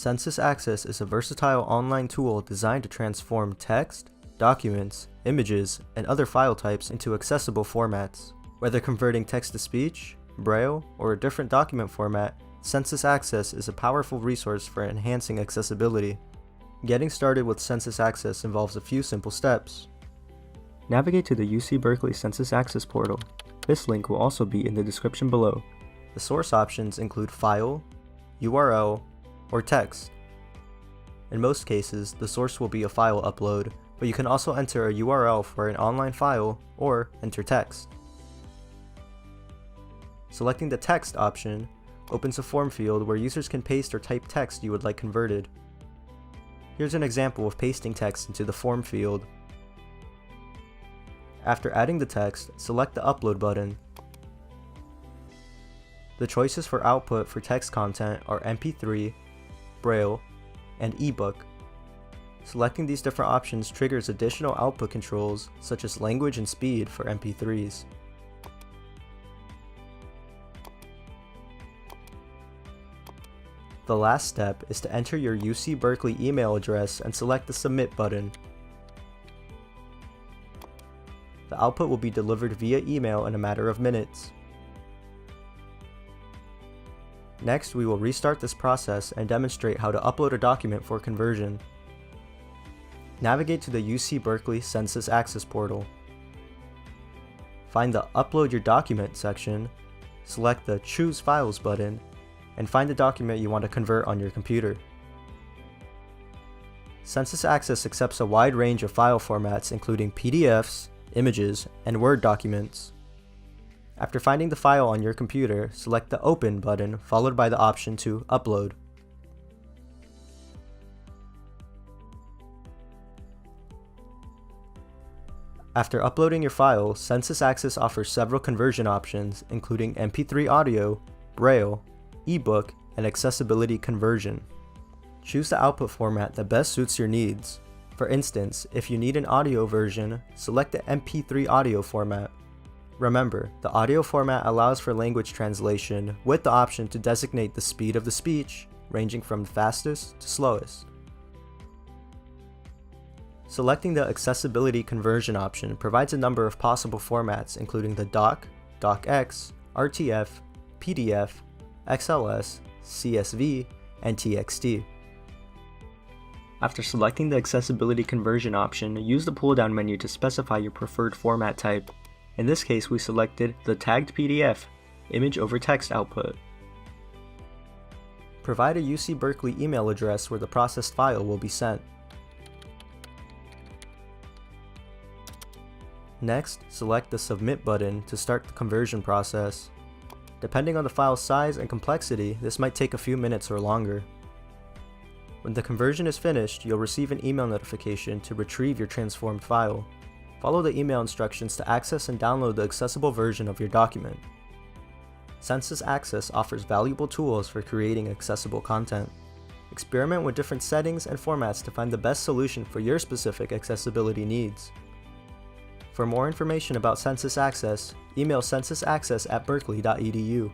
SensusAccess is a versatile online tool designed to transform text, documents, images, and other file types into accessible formats. Whether converting text-to-speech, Braille, or a different document format, SensusAccess is a powerful resource for enhancing accessibility. Getting started with SensusAccess involves a few simple steps. Navigate to the UC Berkeley SensusAccess portal. This link will also be in the description below. The source options include file, URL, or text. In most cases, the source will be a file upload, but you can also enter a URL for an online file or enter text. Selecting the text option opens a form field where users can paste or type text you would like converted. Here's an example of pasting text into the form field. After adding the text, select the upload button. The choices for output for text content are MP3, Braille, and ebook. Selecting these different options triggers additional output controls such as language and speed for MP3s. The last step is to enter your UC Berkeley email address and select the Submit button. The output will be delivered via email in a matter of minutes. Next, we will restart this process and demonstrate how to upload a document for conversion. Navigate to the UC Berkeley SensusAccess portal. Find the Upload Your Document section, select the Choose Files button, and find the document you want to convert on your computer. SensusAccess accepts a wide range of file formats including PDFs, images, and Word documents. After finding the file on your computer, select the Open button followed by the option to Upload. After uploading your file, SensusAccess offers several conversion options including MP3 audio, Braille, ebook, and accessibility conversion. Choose the output format that best suits your needs. For instance, if you need an audio version, select the MP3 audio format. Remember, the audio format allows for language translation with the option to designate the speed of the speech, ranging from fastest to slowest. Selecting the accessibility conversion option provides a number of possible formats including the doc, docx, RTF, PDF, XLS, CSV, and TXT. After selecting the accessibility conversion option, use the pull-down menu to specify your preferred format type. In this case, we selected the tagged PDF, image over text output. Provide a UC Berkeley email address where the processed file will be sent. Next, select the Submit button to start the conversion process. Depending on the file's size and complexity, this might take a few minutes or longer. When the conversion is finished, you'll receive an email notification to retrieve your transformed file. Follow the email instructions to access and download the accessible version of your document. SensusAccess offers valuable tools for creating accessible content. Experiment with different settings and formats to find the best solution for your specific accessibility needs. For more information about SensusAccess, email sensusaccess@berkeley.edu.